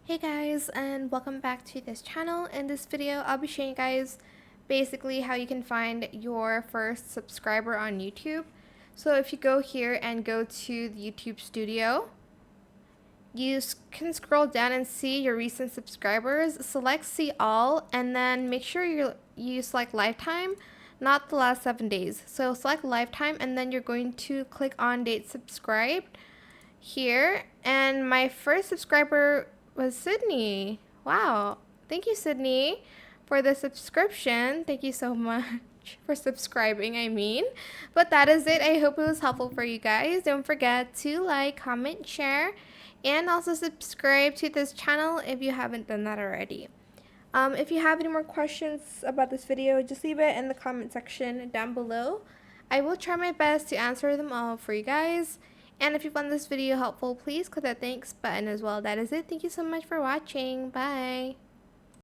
Hey guys, and welcome back to this channel. In this video I'll be showing you guys basically how you can find your first subscriber on YouTube. So if you go here and go to the YouTube studio, you can scroll down and see your recent subscribers. Select see all, and then make sure you select lifetime, not the last 7 days. So select lifetime, and then you're going to click on date subscribed here. And my first subscriber was Sydney. Wow. Thank you, Sydney, for the subscription. Thank you so much for subscribing, But that is it. I hope it was helpful for you guys. Don't forget to like, comment, share, and also subscribe to this channel if you haven't done that already. If you have any more questions about this video, just leave it in the comment section down below. I will try my best to answer them all for you guys. And if you found this video helpful, please click that thanks button as well. That is it. Thank you so much for watching. Bye.